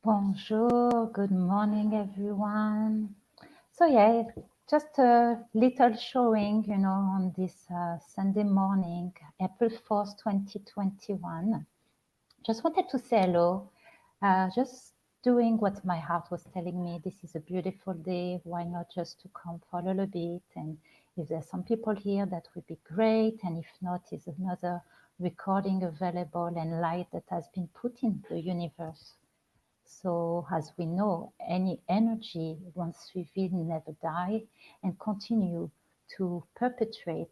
Bonjour, good morning, everyone. So yeah, just a little showing, on this Sunday morning, April 4th, 2021. Just wanted to say hello, just doing what my heart was telling me. This is a beautiful day. Why not just to come for a little bit? And if there's some people here, that would be great. And if not, is another recording available and light that has been put in the universe. So as we know, any energy once revealed never die and continue to perpetuate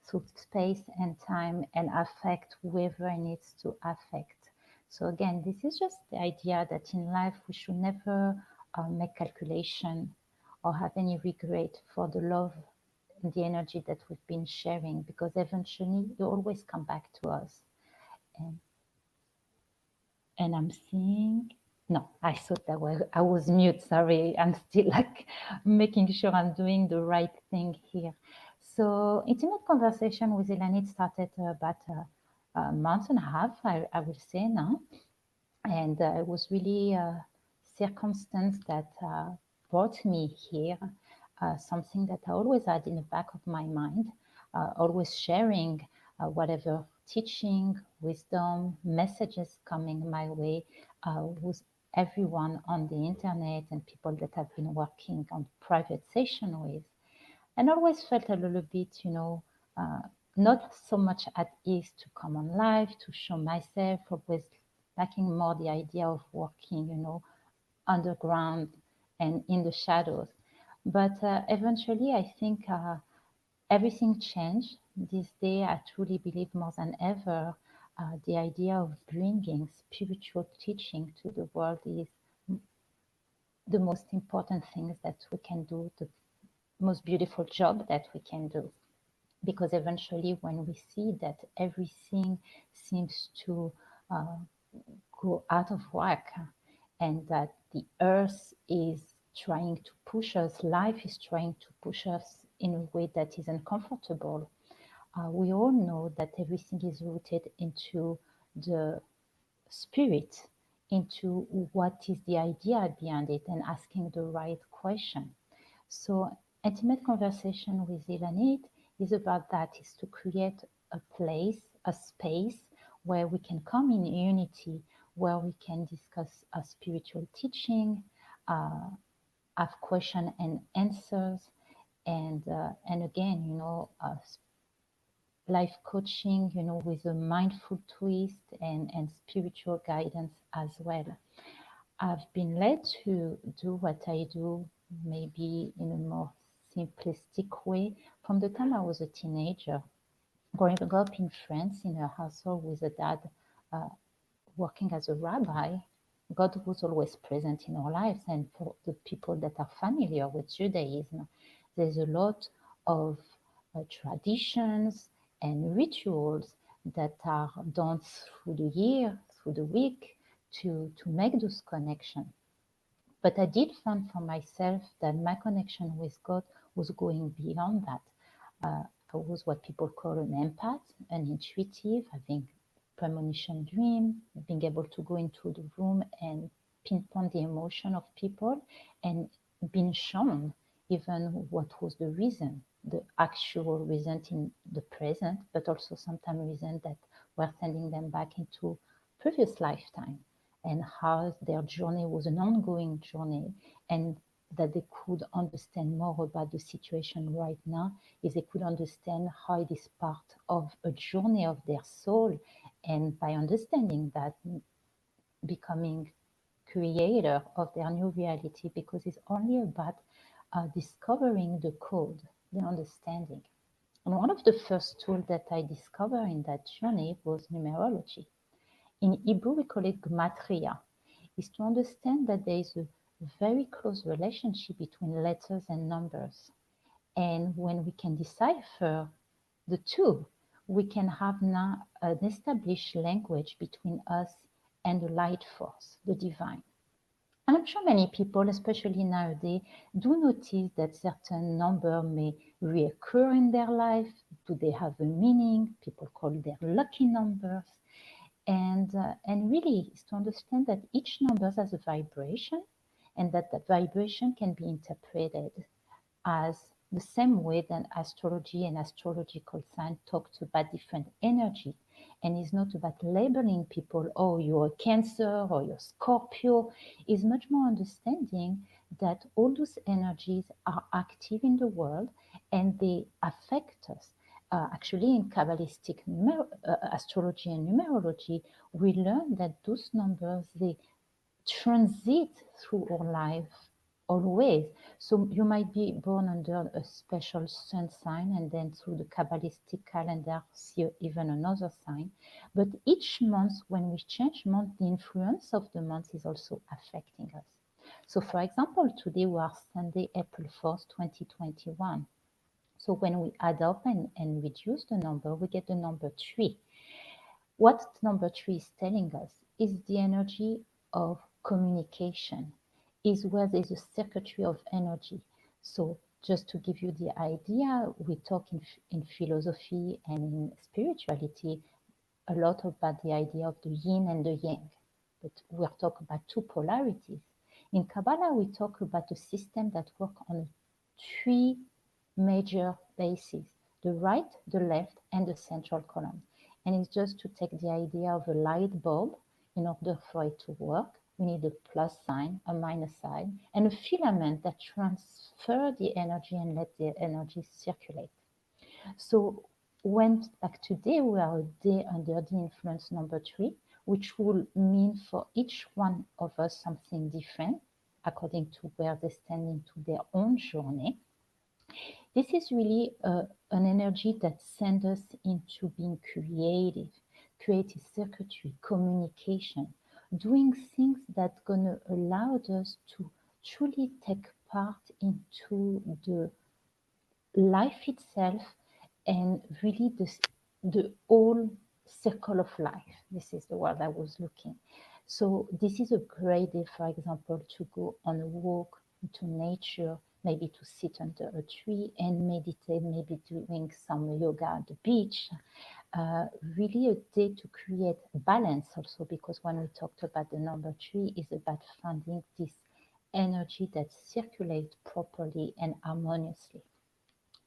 through space and time and affect whoever it needs to affect. So again, this is just the idea that in life we should never make calculation or have any regret for the love and the energy that we've been sharing, because eventually you always come back to us. And I'm seeing, no, I thought that I was mute, sorry. I'm still like making sure I'm doing the right thing here. So intimate conversation with Ilanit started about a month and a half, I will say now. And it was really a circumstance that brought me here, something that I always had in the back of my mind, always sharing whatever teaching, wisdom, messages coming my way with everyone on the internet and people that I've been working on private session with. And always felt a little bit, not so much at ease to come on live, to show myself, always lacking more the idea of working, underground and in the shadows. But eventually, I think everything changed. This day, I truly believe more than ever, the idea of bringing spiritual teaching to the world is the most important things that we can do, the most beautiful job that we can do. Because eventually, when we see that everything seems to go out of whack and that the earth is trying to push us, life is trying to push us in a way that is uncomfortable, we all know that everything is rooted into the spirit, into what is the idea behind it, and asking the right question. So intimate conversation with Ilanit is about that, is to create a place, a space where we can come in unity, where we can discuss a spiritual teaching, have question and answers, and again, life coaching, with a mindful twist and spiritual guidance as well. I've been led to do what I do, maybe in a more simplistic way, from the time I was a teenager. Growing up in France in a household with a dad working as a rabbi, God was always present in our lives. And for the people that are familiar with Judaism, there's a lot of traditions and rituals that are done through the year, through the week, to make those connections. But I did find for myself that my connection with God was going beyond that. I was what people call an empath, an intuitive, having premonition dream, being able to go into the room and pinpoint the emotion of people and being shown even what was the reason the actual result in the present, but also sometimes result that we're sending them back into previous lifetime, and how their journey was an ongoing journey, and that they could understand more about the situation right now, is they could understand how it is part of a journey of their soul, and by understanding that, becoming creator of their new reality, because it's only about discovering the code, the understanding. And one of the first tools that I discovered in that journey was numerology. In Hebrew, we call it gematria. Is to understand that there is a very close relationship between letters and numbers. And when we can decipher the two, we can have now an established language between us and the light force, the divine. And I'm sure many people, especially nowadays, do notice that certain number may reoccur in their life. Do they have a meaning? People call their lucky numbers. And really, is to understand that each number has a vibration, and that vibration can be interpreted as the same way that astrology and astrological sign talks about different energy, and is not about labeling people, oh, you're a Cancer or you're Scorpio. Is much more understanding that all those energies are active in the world and they affect us. Actually, in Kabbalistic astrology and numerology, we learn that those numbers, they transit through our life always. So you might be born under a special sun sign, and then through the Kabbalistic calendar see even another sign. But each month, when we change month, the influence of the month is also affecting us. So for example, today we are Sunday, April 4th, 2021. So when we add up and reduce the number, we get the number 3. What number 3 is telling us is the energy of communication, is where there's a circuitry of energy. So just to give you the idea, we talk in philosophy and in spirituality a lot about the idea of the yin and the yang, but we're talking about two polarities. In Kabbalah, we talk about a system that works on 3 major bases: the right, the left, and the central column. And it's just to take the idea of a light bulb. In order for it to work, we need a plus sign, a minus sign, and a filament that transfer the energy and let the energy circulate. So when, like today, we are a day under the influence number 3, which will mean for each one of us something different according to where they stand into their own journey. This is really an energy that sends us into being creative circuitry, communication, doing things that gonna allow us to truly take part into the life itself, and really the whole circle of life. This is the word I was looking. So this is a great day, for example, to go on a walk into nature, maybe to sit under a tree and meditate, maybe doing some yoga at the beach. Really a day to create balance also, because when we talked about the number 3, is about finding this energy that circulates properly and harmoniously.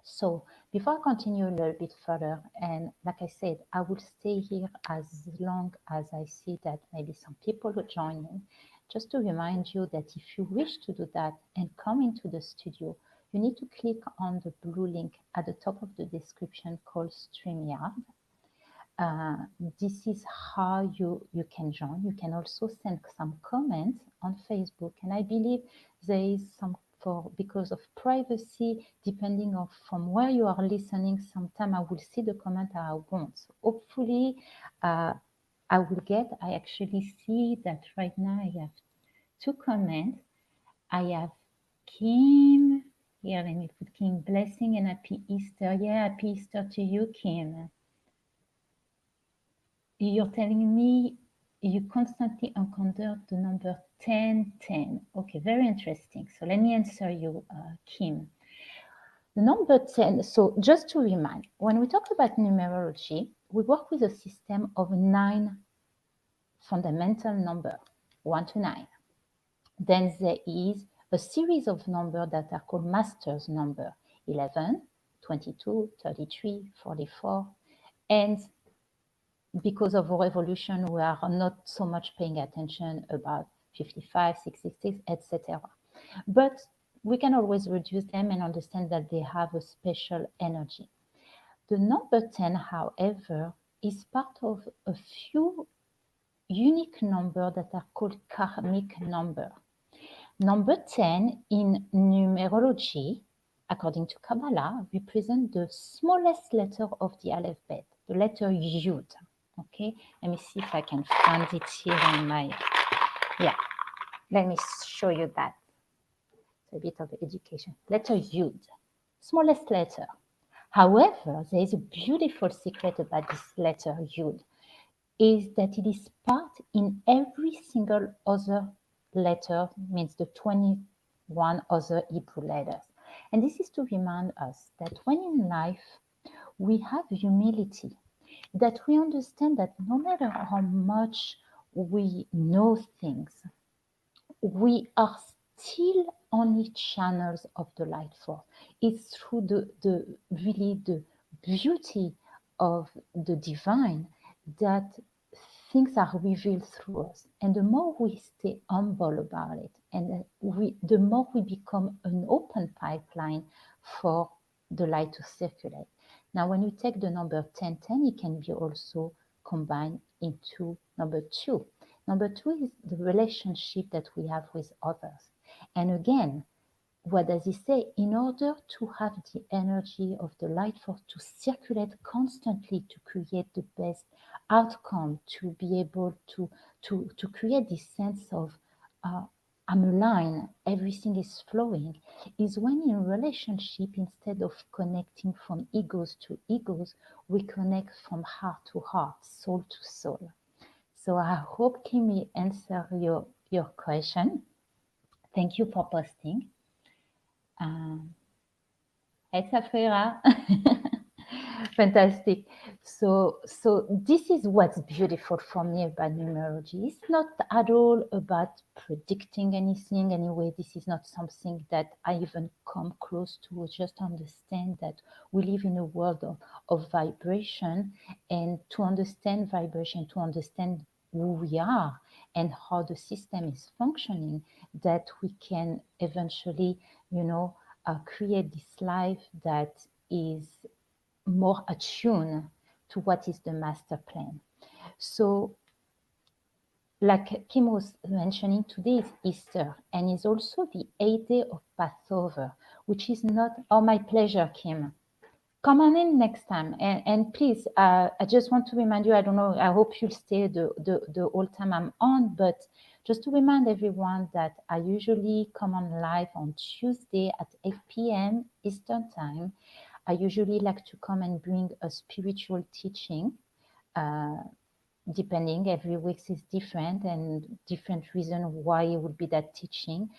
So before I continue a little bit further, and like I said, I will stay here as long as I see that maybe some people will join me. Just to remind you that if you wish to do that and come into the studio, you need to click on the blue link at the top of the description called StreamYard. This is how you can join. You can also send some comments on Facebook, and I believe there is some, for because of privacy, depending on from where you are listening, sometime I will see the comment, I won't. So hopefully I will get. I actually see that right now I have 2 comments. I have Kim here. Let me put Kim, blessing and happy Easter. Yeah, happy Easter to you, Kim. You're telling me you constantly encounter the number 1010. Okay, very interesting. So let me answer you, Kim. The number 10, so just to remind, when we talk about numerology, we work with a system of 9 fundamental numbers, 1 to 9. Then there is a series of numbers that are called master's number, 11, 22, 33, 44. And because of our evolution, we are not so much paying attention about 55, 66, etc. But we can always reduce them and understand that they have a special energy. The number 10, however, is part of a few unique numbers that are called karmic number. Number 10 in numerology, according to Kabbalah, represents the smallest letter of the alphabet, the letter Yud. Okay, let me see if I can find it here in my, yeah, let me show you that. It's a bit of education. Letter Yud, smallest letter. However, there is a beautiful secret about this letter Yud, is that it is part in every single other letter, means the 21 other Hebrew letters. And this is to remind us that when in life we have humility, that we understand that no matter how much we know things, we are still only channels of the light force. It's through the really the beauty of the divine that things are revealed through us. And the more we stay humble about it, and the more we become an open pipeline for the light to circulate. Now, when you take the number 1010, it can be also combined into number 2. Number 2 is the relationship that we have with others. And again, what does he say? In order to have the energy of the light force to circulate constantly to create the best outcome, to be able to create this sense of I'm aligned, everything is flowing, is when in relationship, instead of connecting from egos to egos, we connect from heart to heart, soul to soul. So I hope Kimi answer your question. Thank you for posting. Hey Safira. Fantastic. So this is what's beautiful for me about numerology. It's not at all about predicting anything. Anyway, this is not something that I even come close to. Just understand that we live in a world of vibration, and to understand vibration, to understand who we are and how the system is functioning, that we can eventually, create this life that is more attuned to what is the master plan. So, like Kim was mentioning, today is Easter and is also the 8th day of Passover, which is not, oh, my pleasure, Kim. Come on in next time. And please, I just want to remind you, I don't know, I hope you'll stay the whole time I'm on, but just to remind everyone that I usually come on live on Tuesday at 8 p.m. Eastern Time. I usually like to come and bring a spiritual teaching, depending, every week is different and different reason why it would be that teaching.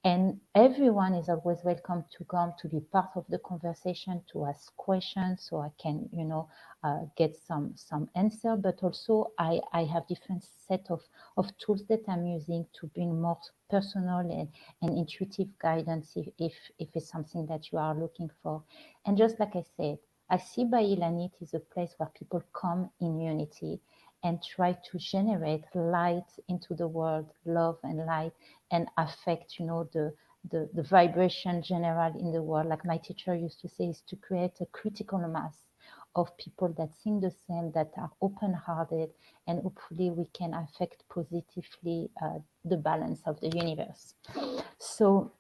And everyone is always welcome to come to be part of the conversation, to ask questions, so I can, get some answer. But also, I have different set of tools that I'm using to bring more personal and intuitive guidance if it's something that you are looking for. And just like I said, I see by Ilanit is a place where people come in unity and try to generate light into the world, love and light, and affect, the vibration general in the world. Like my teacher used to say, is to create a critical mass of people that think the same, that are open-hearted, and hopefully we can affect positively the balance of the universe. So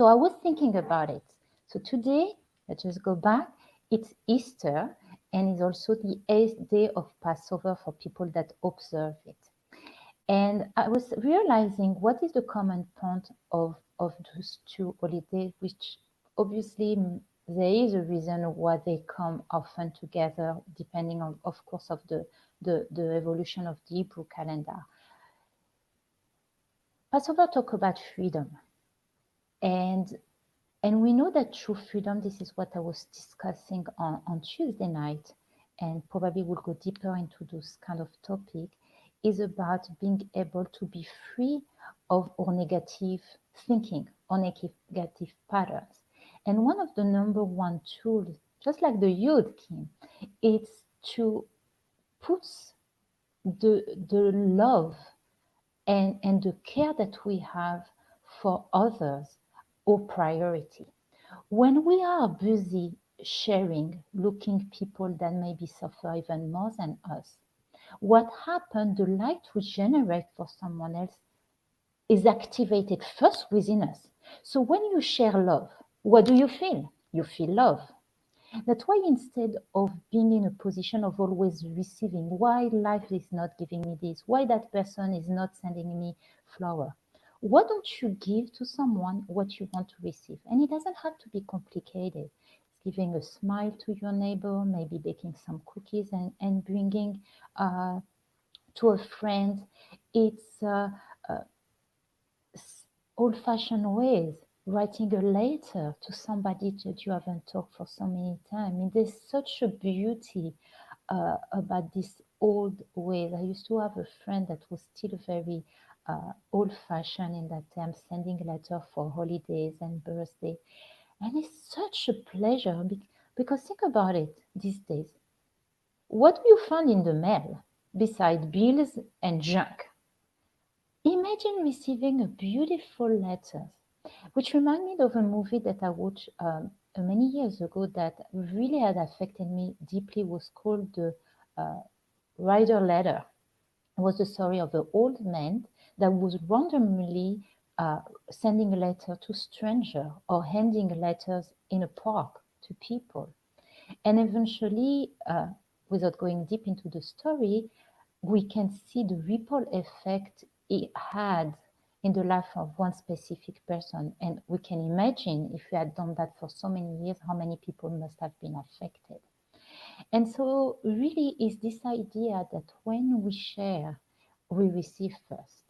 I was thinking about it. So today, let's just go back. It's Easter, and it's also the 8th day of Passover for people that observe it. And I was realizing what is the common point of those two holidays, which obviously there is a reason why they come often together, depending on, of course, of the evolution of the Hebrew calendar. Passover talk about freedom. And we know that true freedom, this is what I was discussing on Tuesday night, and probably we'll go deeper into those kind of topic, is about being able to be free of our negative thinking or negative patterns. And one of the number one tools, just like the youth Kim, it's to put the love and the care that we have for others our priority. When we are busy sharing, looking people that maybe suffer even more than us, what happened, the light we generate for someone else is activated first within us. So when you share love, what do you feel? You feel love. That's why instead of being in a position of always receiving, why life is not giving me this, why that person is not sending me flower, why don't you give to someone what you want to receive? And it doesn't have to be complicated. It's giving a smile to your neighbor, maybe baking some cookies and bringing uh, to a friend. It's uh, old-fashioned ways, writing a letter to somebody that you haven't talked for so many times. I mean, there's such a beauty about these old ways. I used to have a friend that was still very old-fashioned in that time, sending letter for holidays and birthday. And it's such a pleasure because think about it these days. What do you find in the mail besides bills and junk? Imagine receiving a beautiful letter, which reminded me of a movie that I watched many years ago that really had affected me deeply. Was called the uh, Rider Letter. It was the story of an old man that was randomly uh, sending a letter to stranger or handing letters in a park to people. And eventually, without going deep into the story, we can see the ripple effect it had in the life of one specific person. And we can imagine if we had done that for so many years, how many people must have been affected. And so, really, is this idea that when we share, we receive first.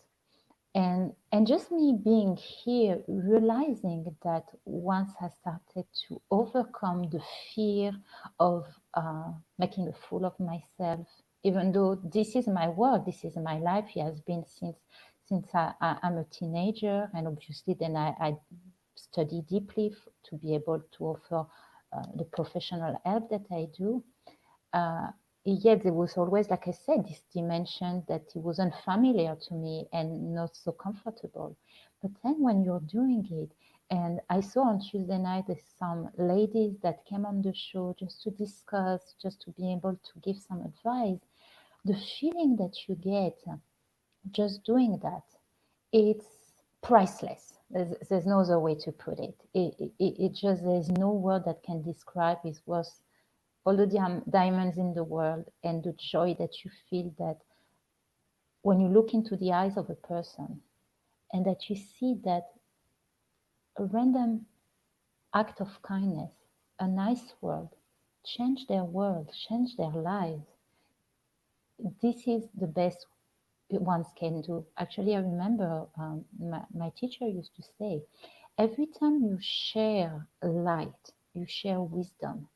And just me being here, realizing that once I started to overcome the fear of making a fool of myself, even though this is my world, this is my life, it has been since I'm a teenager, and obviously then I study deeply to be able to offer the professional help that I do. uh, Yet there was always, like I said, this dimension that it was unfamiliar to me and not so comfortable. But then when you're doing it, and I saw on Tuesday night some ladies that came on the show just to discuss, just to be able to give some advice, the feeling that you get just doing that, it's priceless. There's no other way to put it. It just, there's no word that can describe it. Was all the diamonds in the world and the joy that you feel that when you look into the eyes of a person and that you see that a random act of kindness, a nice word, change their world, change their lives. This is the best ones can do. Actually, I remember my teacher used to say, every time you share light, you share wisdom,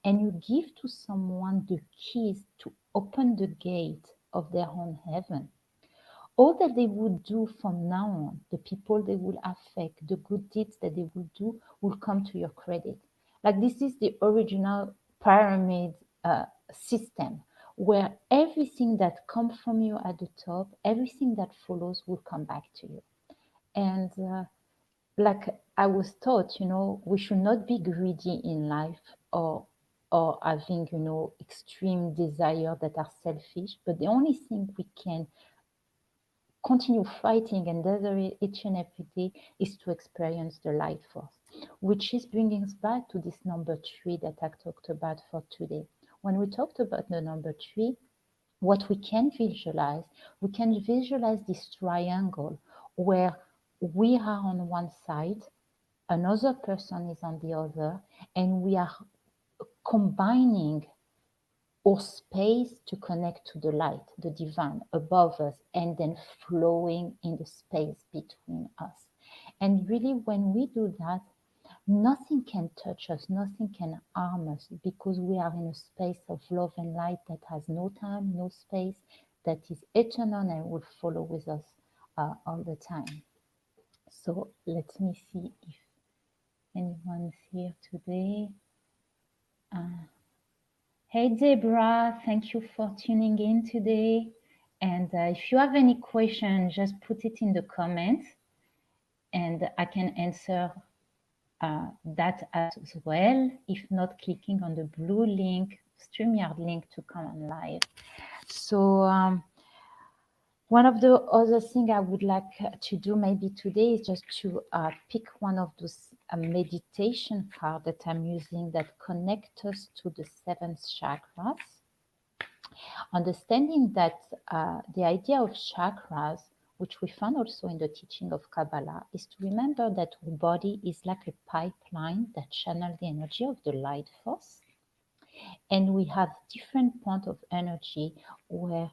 and you give to someone the keys to open the gate of their own heaven, all that they would do from now on, the people they will affect, the good deeds that they will do, will come to your credit. Like this is the original pyramid uh, system where everything that comes from you at the top, everything that follows will come back to you. And like I was taught, we should not be greedy in life or having, extreme desire that are selfish. But the only thing we can continue fighting and desire each and every day is to experience the light force, which is bringing us back to this number three that I talked about for today. When we talked about the number three, what we can visualize this triangle where we are on one side, another person is on the other, and we are combining our space to connect to the light, the divine above us, and then flowing in the space between us. And really, when we do that, nothing can touch us, nothing can harm us because we are in a space of love and light that has no time, no space, that is eternal and will follow with us all the time. So let me see if anyone's here today. Hey Deborah, thank you for tuning in today. And if you have any question, just put it in the comments and I can answer that as well. If not, clicking on the blue link, StreamYard link to come on live. So one of the other things I would like to do maybe today is just to pick one of those meditation cards that I'm using that connect us to the seventh chakras. Understanding that the idea of chakras, which we found also in the teaching of Kabbalah, is to remember that our body is like a pipeline that channels the energy of the light force. And we have different points of energy where.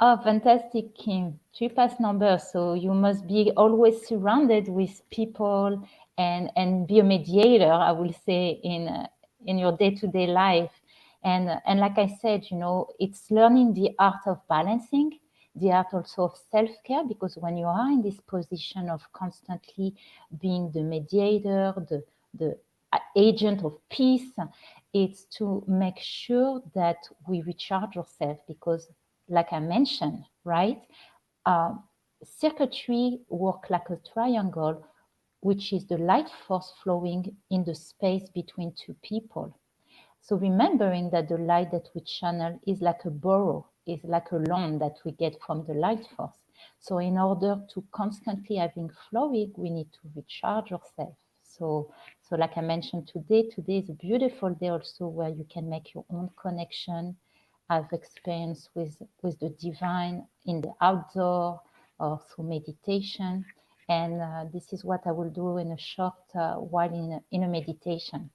Oh, fantastic, Kim. 3 pass number. So you must be always surrounded with people and be a mediator, I will say, in your day-to-day life. And like I said, it's learning the art of balancing, the art also of self-care, because when you are in this position of constantly being the mediator, the agent of peace, it's to make sure that we recharge ourselves, because like I mentioned, right? Circuitry work like a triangle, which is the light force flowing in the space between two people. So remembering that the light that we channel is like a borrow, is like a loan that we get from the light force. So in order to constantly having flowing, we need to recharge ourselves. So like I mentioned today is a beautiful day also where you can make your own connection, have experience with the divine in the outdoor or through meditation. And this is what I will do in a short while in a meditation.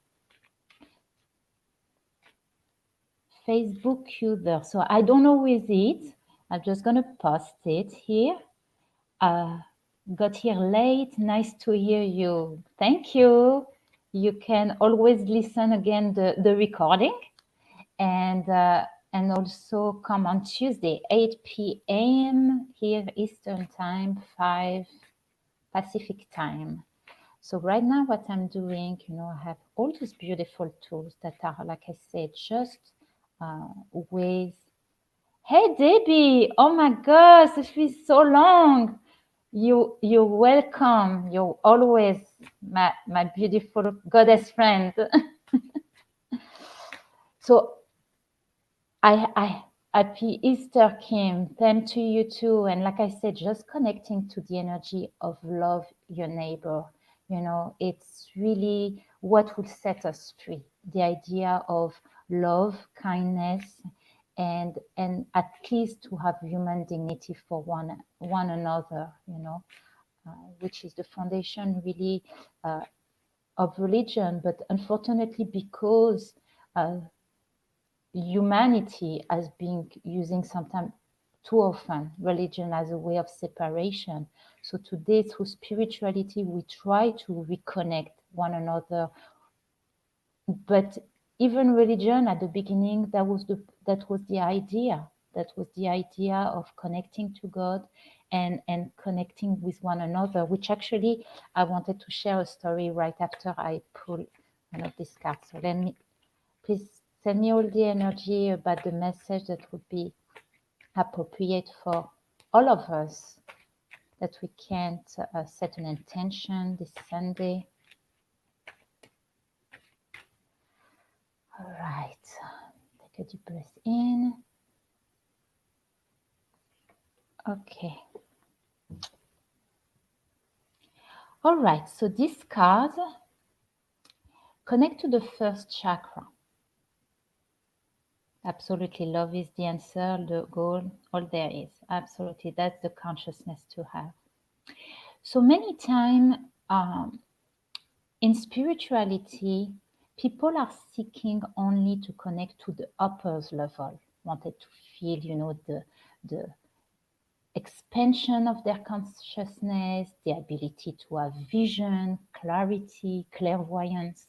Facebook user. So I don't know who is it. I'm just going to post it here. Got here late. Nice to hear you. Thank you. You can always listen again the recording, and also come on Tuesday, 8 p.m. here Eastern Time, 5 Pacific Time. So right now what I'm doing, I have all these beautiful tools that are, like I said, just ways. Hey Debbie, oh my gosh, it feels so long. You're welcome. You're always my beautiful goddess friend. So I happy Easter, Kim. Same to you too. And like I said, just connecting to the energy of love your neighbor. It's really what will set us free. The idea of love, kindness, and at least to have human dignity for one another. Which is the foundation really of religion. But unfortunately, because humanity has been using sometimes too often religion as a way of separation. So today, through spirituality, we try to reconnect one another. But even religion at the beginning, that was the idea. That was the idea of connecting to God and connecting with one another, which actually I wanted to share a story right after I pull one of these cards. So please send me all the energy about the message that would be appropriate for all of us, that we can't set an intention this Sunday. All right, take a deep breath in. Okay. All right, so this card connect to the first chakra. Absolutely, love is the answer, the goal, all there is. Absolutely, that's the consciousness to have. So many times in spirituality, people are seeking only to connect to the upper level, wanted to feel, the expansion of their consciousness, the ability to have vision, clarity, clairvoyance.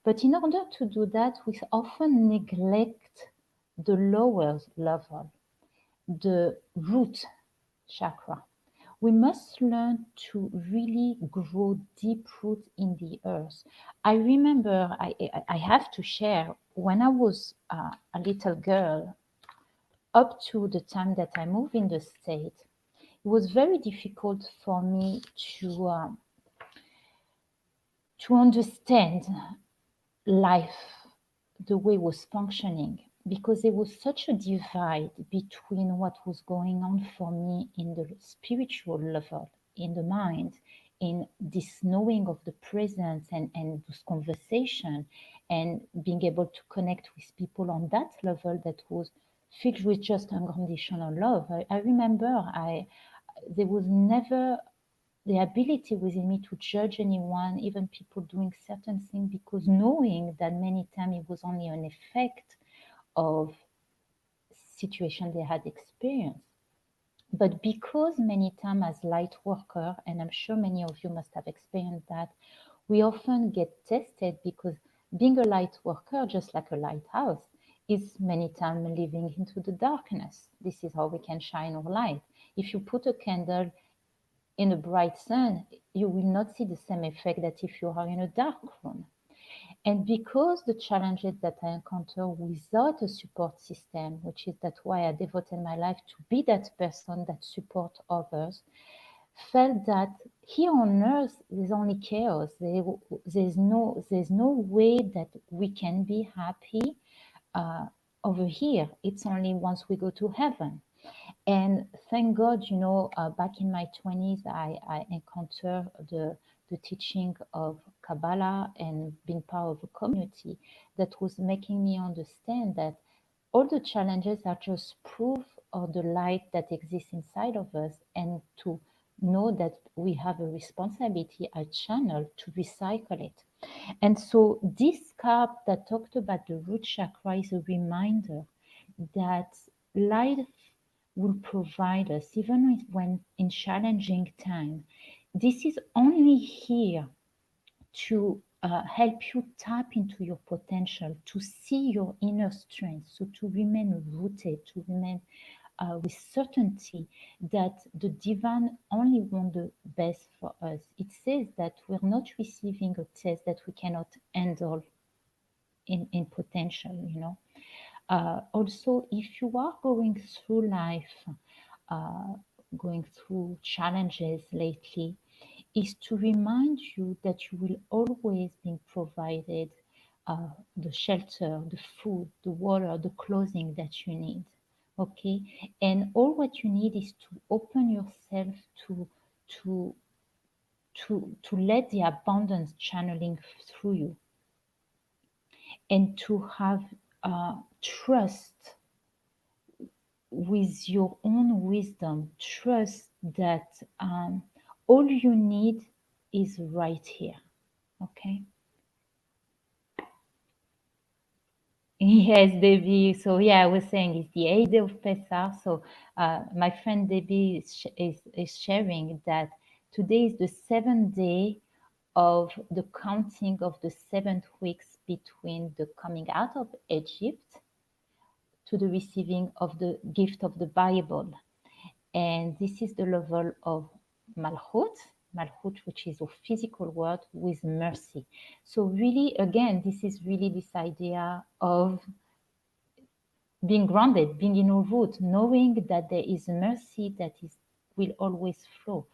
But in order to do that, we often neglect the lower level, the root chakra, we must learn to really grow deep roots in the earth. I remember, I have to share, when I was a little girl, up to the time that I moved in the state, it was very difficult for me to understand life the way it was functioning, because there was such a divide between what was going on for me in the spiritual level, in the mind, in this knowing of the presence, and this conversation, and being able to connect with people on that level that was filled with just unconditional love. I remember there was never the ability within me to judge anyone, even people doing certain things, because knowing that many times it was only an effect of situation they had experienced. But because many times as light worker, and I'm sure many of you must have experienced that, we often get tested, because being a light worker, just like a lighthouse, is many times living into the darkness. This is how we can shine our light. If you put a candle in a bright sun, you will not see the same effect that if you are in a dark room. And because the challenges that I encounter without a support system, which is that's why I devoted my life to be that person that support others, felt that here on earth there's only chaos. There's no way that we can be happy over here. It's only once we go to heaven. And thank God, back in my 20s, I encountered the teaching of Kabbalah and being part of a community that was making me understand that all the challenges are just proof of the light that exists inside of us, and to know that we have a responsibility, a channel to recycle it. And so this card that talked about the root chakra is a reminder that light will provide us, even when in challenging time. This is only here to help you tap into your potential, to see your inner strength, so to remain rooted, to remain with certainty that the divine only wants the best for us. It says that we're not receiving a test that we cannot handle in potential. Also, if you are going through life, going through challenges lately, is to remind you that you will always be provided the shelter, the food, the water, the clothing that you need. Okay, and all what you need is to open yourself to to let the abundance channeling through you, and to have trust with your own wisdom. Trust that all you need is right here. Okay. Yes, Debbie. So yeah, I was saying it's the 8th day of Pesach. So my friend Debbie is sharing that today is the 7th day of the counting of the 7 weeks between the coming out of Egypt to the receiving of the gift of the Bible. And this is the level of Malchut, Malchut, which is a physical word with mercy. So really, again, this is really this idea of being grounded, being in our root, knowing that there is mercy that will always flow.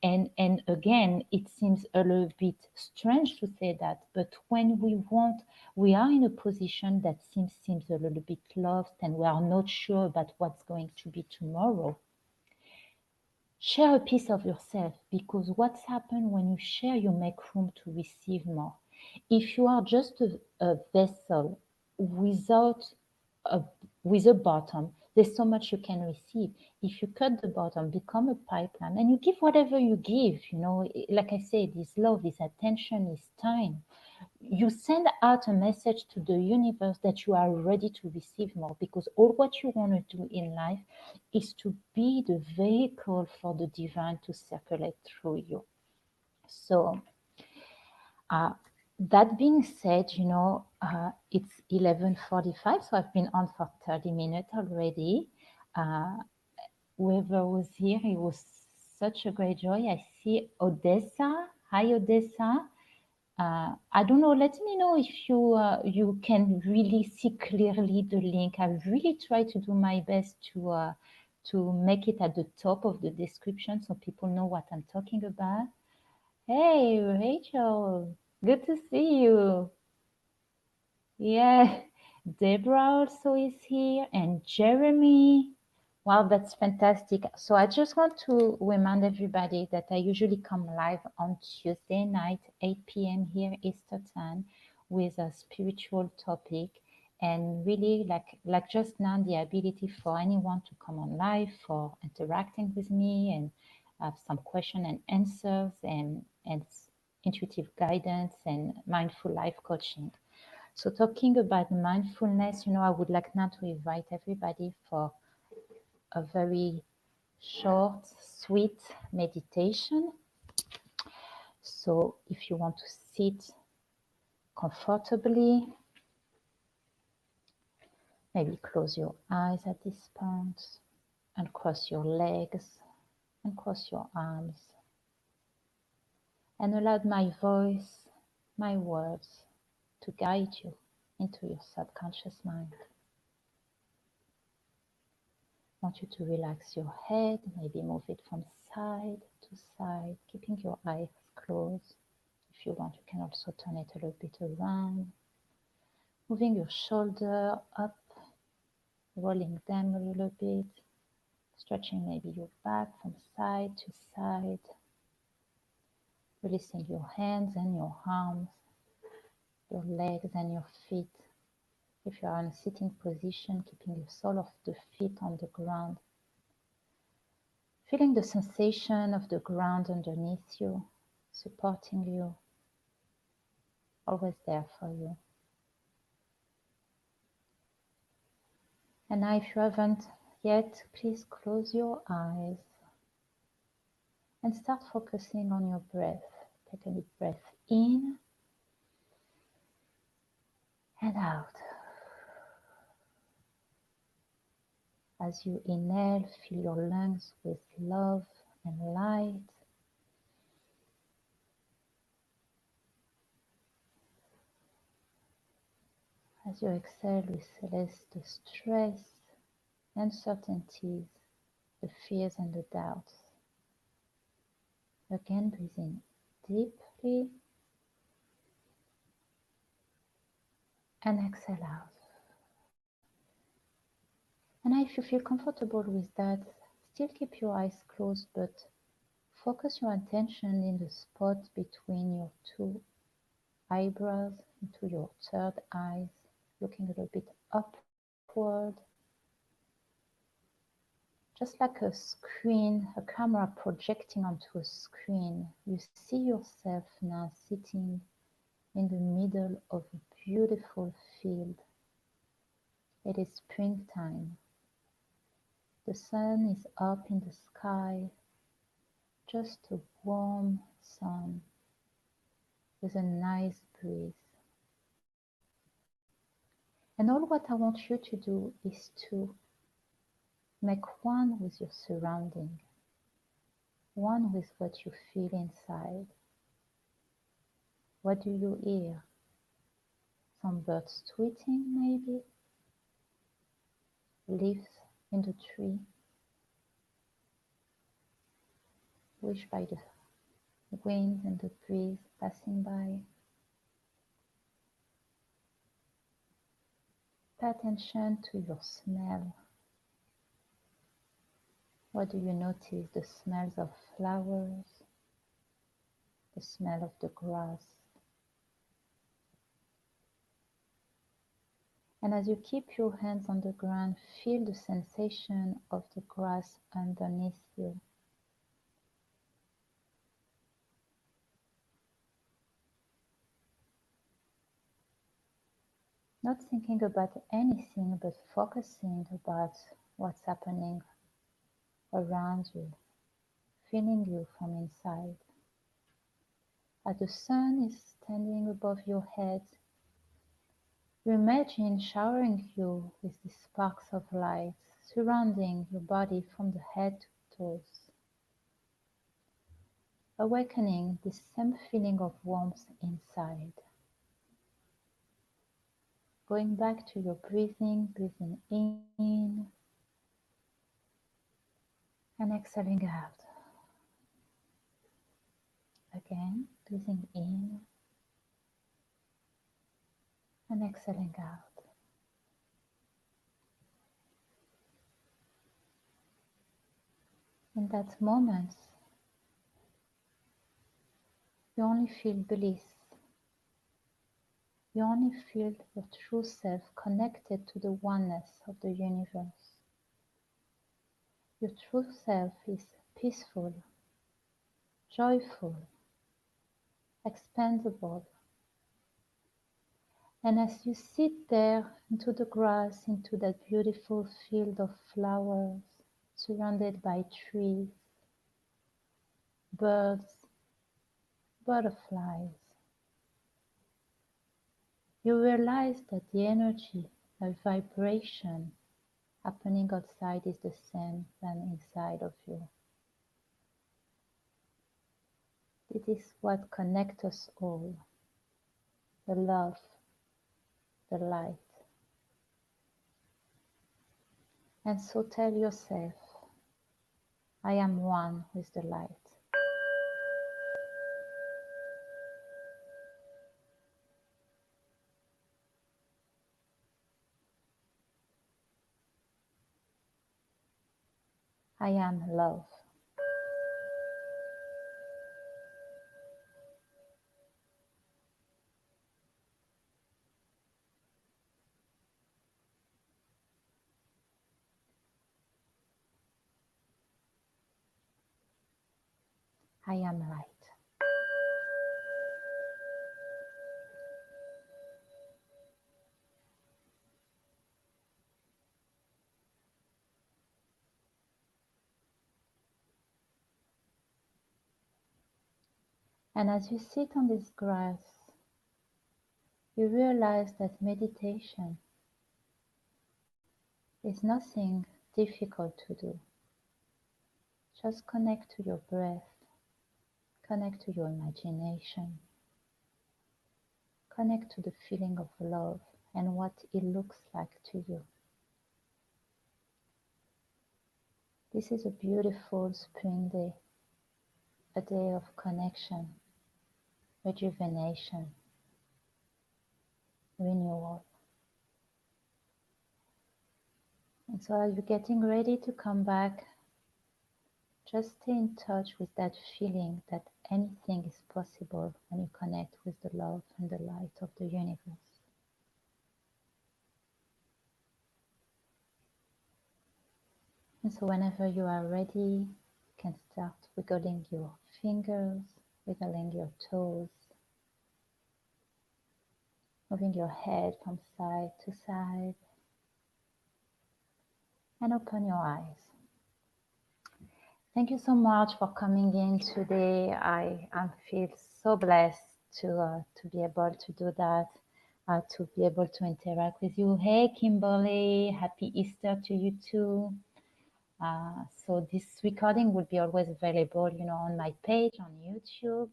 And again, it seems a little bit strange to say that, but when we are in a position that seems a little bit lost, and we are not sure about what's going to be tomorrow. Share a piece of yourself, because what's happened when you share, you make room to receive more. If you are just a vessel without with a bottom, there's so much you can receive. If you cut the bottom, become a pipeline, and you give whatever you give, like I said, is love, is attention, is time. You send out a message to the universe that you are ready to receive more, because all what you want to do in life is to be the vehicle for the divine to circulate through you. So that being said, it's 11:45, so I've been on for 30 minutes already. Whoever was here, it was such a great joy. I see Odessa. Hi, Odessa. I don't know. Let me know if you can really see clearly the link. I really try to do my best to make it at the top of the description so people know what I'm talking about. Hey, Rachel, good to see you. Yeah, Deborah also is here, and Jeremy. Wow, that's fantastic. So I just want to remind everybody that I usually come live on Tuesday night, 8 p.m. here Eastern Time, with a spiritual topic, and really like just now the ability for anyone to come on live for interacting with me and have some question and answers and intuitive guidance and mindful life coaching. So talking about mindfulness, I would like now to invite everybody for a very short, sweet meditation. So if you want to sit comfortably, maybe close your eyes at this point and cross your legs and cross your arms and allow my voice, my words to guide you into your subconscious mind. I want you to relax your head, maybe move it from side to side, keeping your eyes closed. If you want, you can also turn it a little bit around, moving your shoulder up, rolling them a little bit, stretching maybe your back from side to side, releasing your hands and your arms, your legs and your feet. If you are in a sitting position, keeping the sole of the feet on the ground, feeling the sensation of the ground underneath you, supporting you, always there for you. And now, if you haven't yet, please close your eyes and start focusing on your breath. Take a deep breath in and out. As you inhale, fill your lungs with love and light. As you exhale, release the stress, uncertainties, the fears and the doubts. Again, breathe in deeply and exhale out. And if you feel comfortable with that, still keep your eyes closed, but focus your attention in the spot between your two eyebrows into your third eye, looking a little bit upward. Just like a screen, a camera projecting onto a screen, you see yourself now sitting in the middle of a beautiful field. It is springtime. The sun is up in the sky, just a warm sun with a nice breeze. And all what I want you to do is to make one with your surrounding, one with what you feel inside. What do you hear? Some birds tweeting maybe? Leaves in the tree? Pushed by the wind and the breeze passing by? Pay attention to your smell. What do you notice? The smells of flowers, the smell of the grass. And as you keep your hands on the ground, feel the sensation of the grass underneath you. Not thinking about anything, but focusing about what's happening around you, feeling you from inside. As the sun is standing above your head, you imagine showering you with the sparks of light, surrounding your body from the head to toes. awakening this same feeling of warmth inside. Going back to your breathing in and exhaling out. Again, breathing in and exhaling out. In that moment, you only feel bliss. You only feel your true self connected to the oneness of the universe. Your true self is peaceful, joyful, expandable. And as you sit there into the grass, into that beautiful field of flowers, surrounded by trees, birds, butterflies, you realize that the energy, the vibration happening outside is the same than inside of you. It is what connects us all, the love, the light. And so tell yourself, I am one with the light. I am love. I am light. And as you sit on this grass, you realize that meditation is nothing difficult to do. Just connect to your breath, connect to your imagination, connect to the feeling of love and what it looks like to you. This is a beautiful spring day, a day of connection, rejuvenation, renewal. And so as you're getting ready to come back, just stay in touch with that feeling that anything is possible when you connect with the love and the light of the universe. And so whenever you are ready, you can start wiggling your fingers, wiggling your toes, moving your head from side to side, and open your eyes. Thank you so much for coming in today. I feel so blessed to be able to do that, to be able to interact with you. Hey, Kimberly, happy Easter to you too. So this recording will be always available, on my page on YouTube.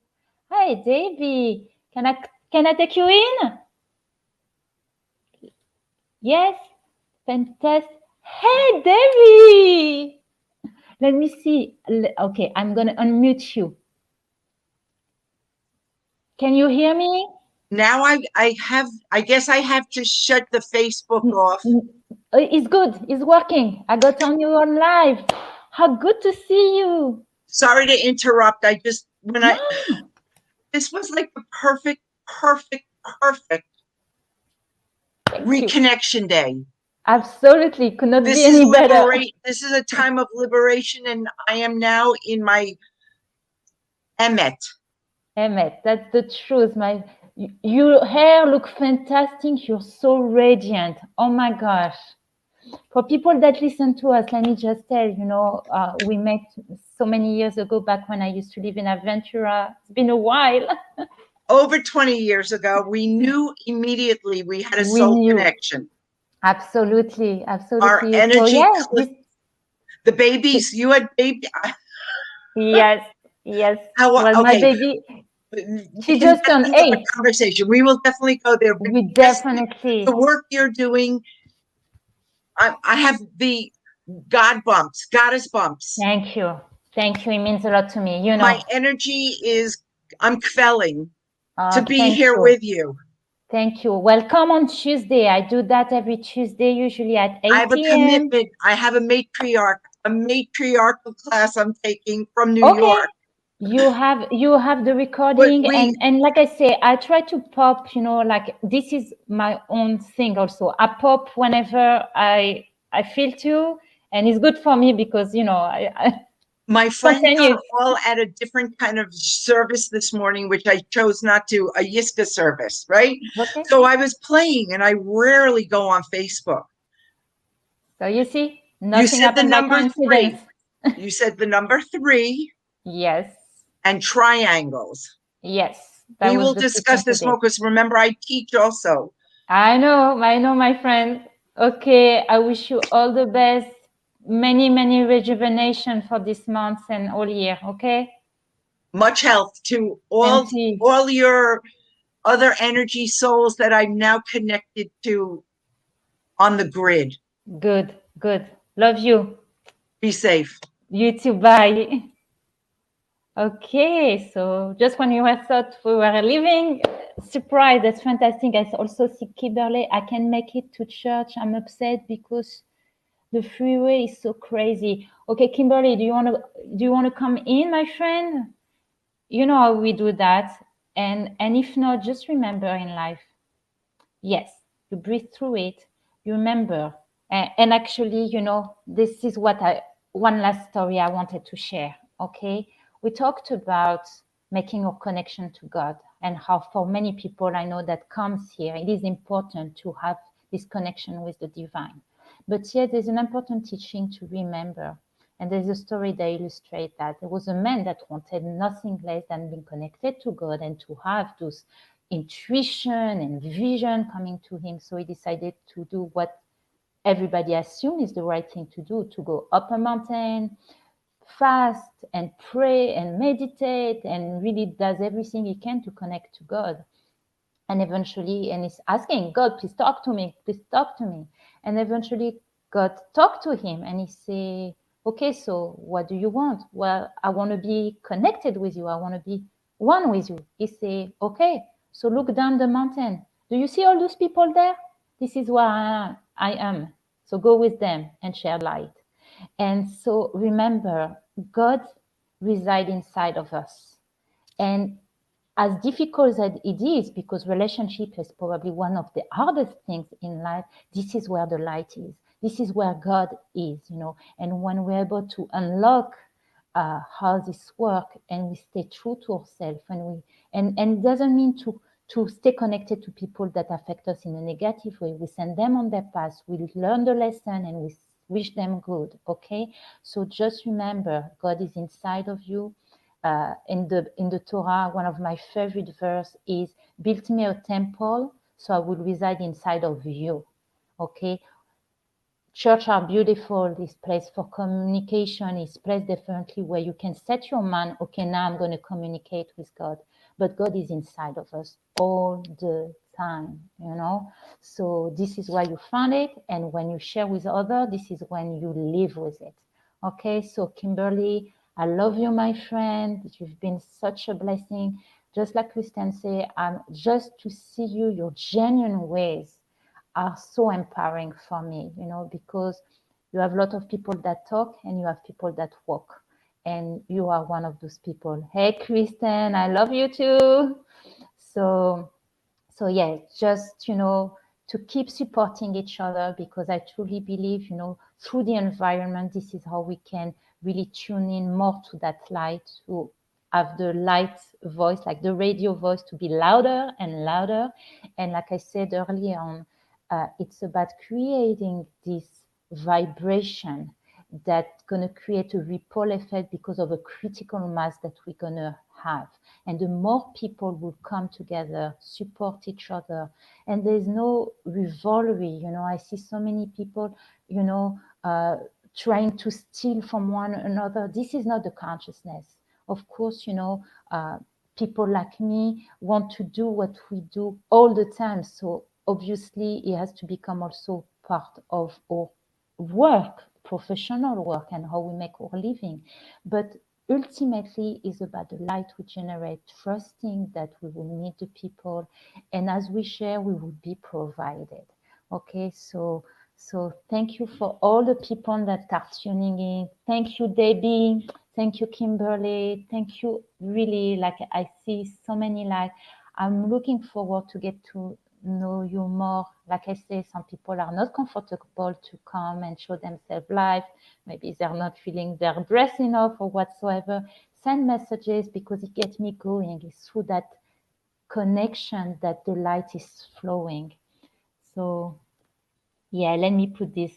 Hi, Davy. Can I take you in? Yes, fantastic. Hey, Davy. Let me see. Okay, I'm going to unmute you. Can you hear me? Now I guess I have to shut the Facebook off. It's good. It's working. I got on you on live. How good to see you. Sorry to interrupt. This was like the perfect Thank reconnection you. day. Absolutely. Could not be any better. This is a time of liberation, and I am now in my Emmet. Emmet, that's the truth. Your hair look fantastic. You're so radiant. Oh my gosh. For people that listen to us, let me just tell, we met so many years ago back when I used to live in Aventura. It's been a while. Over 20 years ago, we knew immediately we had a soul connection. Absolutely. Our energy clicked. The babies, you had baby. Yes. Yes. How, Well, my okay, baby, we she can just turned definitely have a 8. conversation. We will definitely go there. But We just the definitely. work you're doing, I have the God bumps, goddess bumps. Thank you. Thank you. It means a lot to me. You My know. energy is, I'm quelling to be Thank here you. with you. Thank you. Welcome on Tuesday. I do that every Tuesday, usually at I have a 8 a.m. commitment. I have a matriarchal class I'm taking from New Okay. York. You have the But recording, we, and like I say, I try to pop, like this is my own thing also. I pop whenever I feel to, and it's good for me because I my friends are spontaneous. all at a different kind of service this morning, which I chose not to, a Yiska service, right? Okay. So I was playing and I rarely go on Facebook. So you see, You nothing said the happened by number coincidence. three. You said the number three Yes. and triangles. Yes. That We was will the discuss teaching this more today. because remember, I teach also. I know, my friend. Okay, I wish you all the best. Many, many rejuvenation for this month and all year. Okay. Much health to Plenty. all your other energy souls that I'm now connected to on the grid. Good, good. Love you. Be safe. You too. Bye. Okay, so just when you were thought we were leaving, surprise, that's fantastic. I also see Kimberly. I can make it to church. I'm upset because the freeway is so crazy. Okay, Kimberly, do you want to come in, my friend? You know how we do that. And if not, just remember in life, yes, you breathe through it, you remember. And actually, this is one last story I wanted to share. Okay, we talked about making a connection to God, and how for many people I know that comes here, it is important to have this connection with the divine. But yet there's an important teaching to remember. And there's a story that illustrates that. There was a man that wanted nothing less than being connected to God and to have those intuition and vision coming to him. So he decided to do what everybody assumes is the right thing to do, to go up a mountain, fast and pray and meditate, and really does everything he can to connect to God. And eventually, and he's asking God, please talk to me, please talk to me. And eventually God talked to him and he say, okay, so what do you want? Well, I want to be connected with you, I want to be one with you. He say, okay, so look down the mountain, do you see all those people there? This is where I am, so go with them and share light. And so remember, God resides inside of us. And as difficult as it is, because relationship is probably one of the hardest things in life, this is where the light is. This is where God is. And when we're able to unlock how this work, and we stay true to ourselves, and it doesn't mean to stay connected to people that affect us in a negative way. We send them on their path, we learn the lesson, and we wish them good. Okay, so just remember, God is inside of you. In the Torah, one of my favorite verse is, "Build me a temple, so I will reside inside of you." Okay, church are beautiful. This place for communication is place definitely where you can set your mind. Okay, now I'm going to communicate with God, but God is inside of us all the time. So this is where you find it, and when you share with others, this is when you live with it. Okay, so Kimberly, I love you, my friend. You've been such a blessing. Just like Kristen say, just to see you, your genuine ways are so empowering for me, because you have a lot of people that talk and you have people that walk. And you are one of those people. Hey, Kristen, I love you too. So, so yeah, just, to keep supporting each other, because I truly believe, through the environment, this is how we can really tune in more to that light, to have the light voice, like the radio voice, to be louder and louder. And like I said earlier on, it's about creating this vibration that's going to create a ripple effect because of a critical mass that we're going to have. And the more people will come together, support each other, and there's no rivalry. I see so many people, trying to steal from one another. This is not the consciousness. Of course, people like me want to do what we do all the time. So obviously, it has to become also part of our work, professional work, and how we make our living. But ultimately, it's about the light we generate, trusting that we will meet the people, and as we share, we will be provided. Okay, so thank you for all the people that are tuning in. Thank you, Debbie. Thank you, Kimberly. Thank you. Really, like I see so many like I'm looking forward to get to know you more. Like I say, some people are not comfortable to come and show themselves live. Maybe they're not feeling their dress enough or whatsoever. Send messages because it gets me going. It's through that connection that the light is flowing. So yeah, let me put this.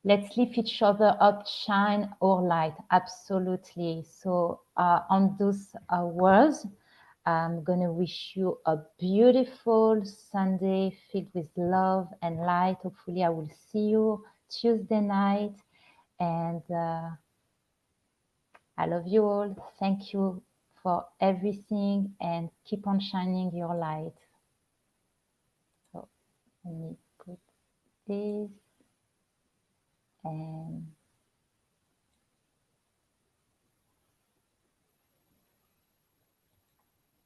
Let's lift each other up, shine our light. Absolutely. So, on those words, I'm going to wish you a beautiful Sunday filled with love and light. Hopefully, I will see you Tuesday night. And I love you all. Thank you for everything and keep on shining your light. So, let me put this and